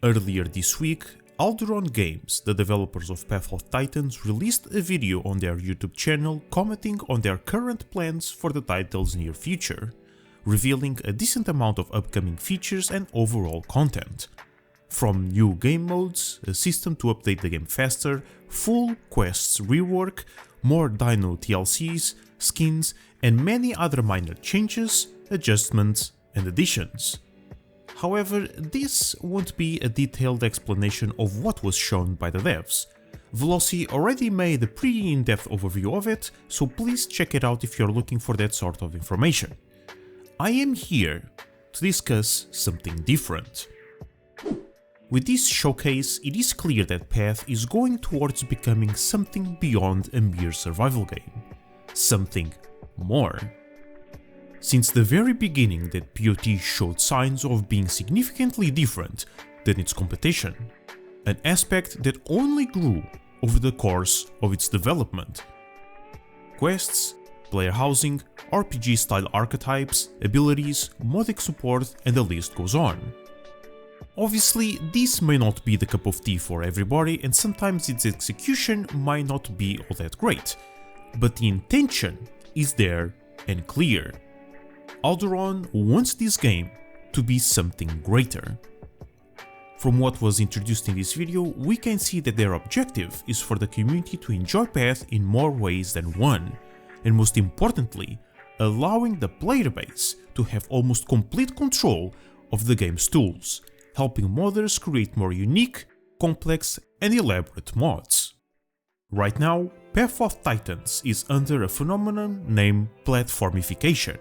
Earlier this week, Alderon Games, the developers of Path of Titans, released a video on their YouTube channel commenting on their current plans for the title's near future, revealing a decent amount of upcoming features and overall content. From new game modes, a system to update the game faster, full quests rework, more dino TLCs, skins, and many other minor changes, adjustments, and additions. However, this won't be a detailed explanation of what was shown by the devs. Velocci already made a pretty in-depth overview of it, so please check it out if you're looking for that sort of information. I am here to discuss something different. With this showcase, it is clear that Path is going towards becoming something beyond a mere survival game. Something more. Since the very beginning that POT showed signs of being significantly different than its competition, an aspect that only grew over the course of its development. Quests, player housing, RPG-style archetypes, abilities, modic support, and the list goes on. Obviously, this may not be the cup of tea for everybody, and sometimes its execution might not be all that great, but the intention is there and clear. Alderon wants this game to be something greater. From what was introduced in this video, we can see that their objective is for the community to enjoy Path in more ways than one, and most importantly, allowing the player base to have almost complete control of the game's tools, helping modders create more unique, complex, and elaborate mods. Right now, Path of Titans is under a phenomenon named platformification,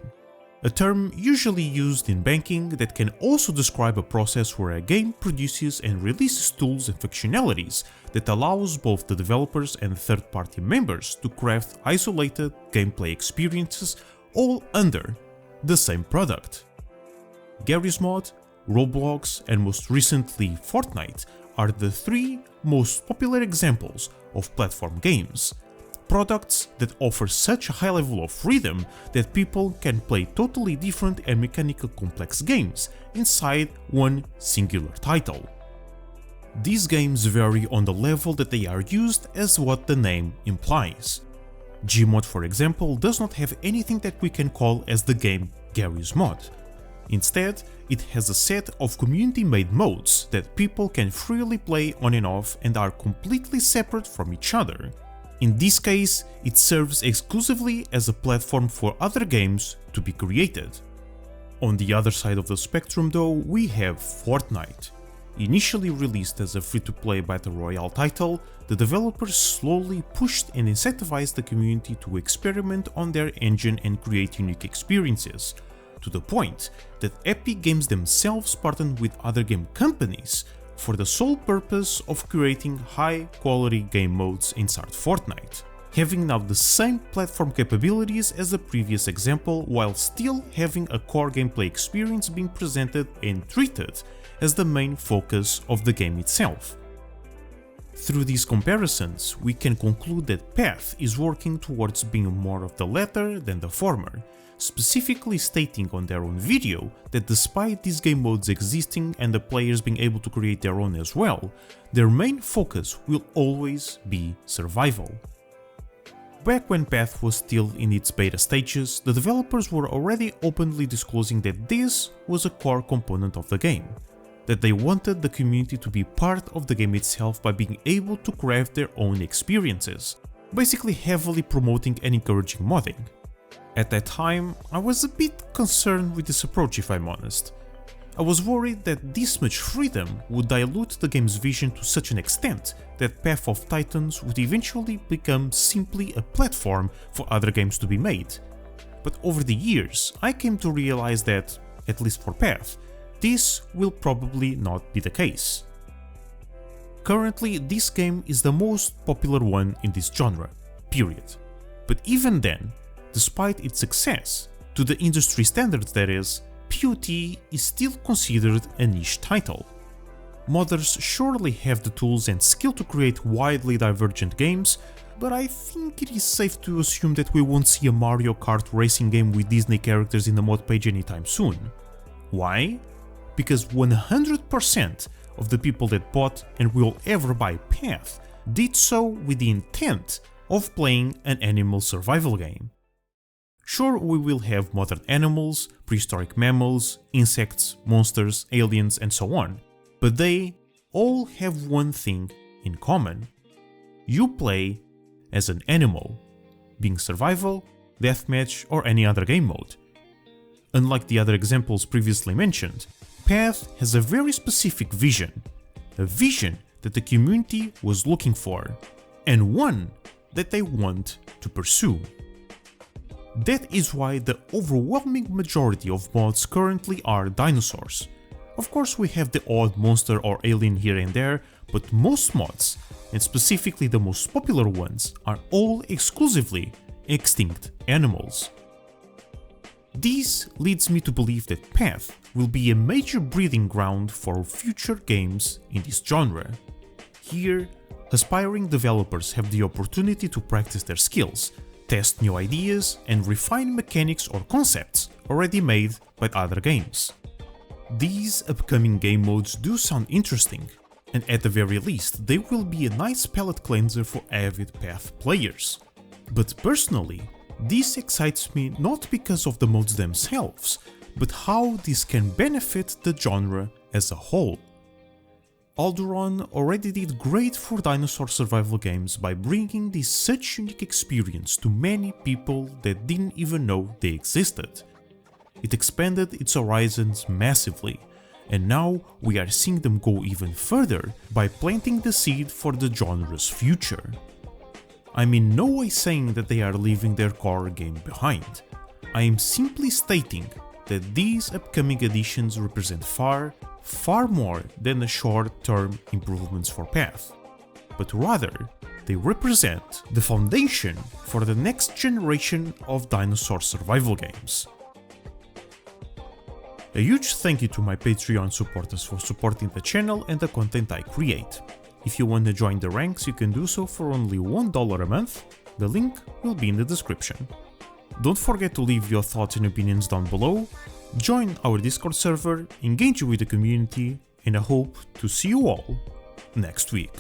a term usually used in banking that can also describe a process where a game produces and releases tools and functionalities that allows both the developers and third-party members to craft isolated gameplay experiences all under the same product. Garry's Mod, Roblox, and most recently Fortnite are the three most popular examples of platform games. Products that offer such a high level of freedom that people can play totally different and mechanically complex games inside one singular title. These games vary on the level that they are used, as what the name implies. Gmod, for example, does not have anything that we can call as the game Garry's Mod. Instead, it has a set of community-made modes that people can freely play on and off and are completely separate from each other. In this case, it serves exclusively as a platform for other games to be created. On the other side of the spectrum though, we have Fortnite. Initially released as a free-to-play battle royale title, the developers slowly pushed and incentivized the community to experiment on their engine and create unique experiences, to the point that Epic Games themselves partnered with other game companies for the sole purpose of creating high-quality game modes inside Fortnite, having now the same platform capabilities as the previous example while still having a core gameplay experience being presented and treated as the main focus of the game itself. Through these comparisons, we can conclude that Path is working towards being more of the latter than the former, specifically stating on their own video that despite these game modes existing and the players being able to create their own as well, their main focus will always be survival. Back when Path was still in its beta stages, the developers were already openly disclosing that this was a core component of the game, that they wanted the community to be part of the game itself by being able to craft their own experiences, basically heavily promoting and encouraging modding. At that time, I was a bit concerned with this approach, if I'm honest. I was worried that this much freedom would dilute the game's vision to such an extent that Path of Titans would eventually become simply a platform for other games to be made. But over the years, I came to realize that, at least for Path, this will probably not be the case. Currently, this game is the most popular one in this genre, period. But even then, despite its success, to the industry standards that is, POT is still considered a niche title. Modders surely have the tools and skill to create widely divergent games, but I think it is safe to assume that we won't see a Mario Kart racing game with Disney characters in the mod page anytime soon. Why? Because 100% of the people that bought and will ever buy Path did so with the intent of playing an animal survival game. Sure, we will have modern animals, prehistoric mammals, insects, monsters, aliens, and so on, but they all have one thing in common. You play as an animal, being survival, deathmatch, or any other game mode. Unlike the other examples previously mentioned, Path has a very specific vision, a vision that the community was looking for, and one that they want to pursue. That is why the overwhelming majority of mods currently are dinosaurs. Of course, we have the odd monster or alien here and there, but most mods, and specifically the most popular ones, are all exclusively extinct animals. This leads me to believe that Path will be a major breeding ground for future games in this genre. Here, aspiring developers have the opportunity to practice their skills, test new ideas, and refine mechanics or concepts already made by other games. These upcoming game modes do sound interesting, and at the very least they will be a nice palate cleanser for avid Path players. But personally, this excites me not because of the modes themselves, but how this can benefit the genre as a whole. Alderon already did great for dinosaur survival games by bringing this such unique experience to many people that didn't even know they existed. It expanded its horizons massively, and now we are seeing them go even further by planting the seed for the genre's future. I'm in no way saying that they are leaving their core game behind. I am simply stating that these upcoming additions represent far more than the short-term improvements for Path, but rather they represent the foundation for the next generation of dinosaur survival games. A huge thank you to my Patreon supporters for supporting the channel and the content I create. If you want to join the ranks, you can do so for only $1 a month, the link will be in the description. Don't forget to leave your thoughts and opinions down below, join our Discord server, engage with the community, and I hope to see you all next week.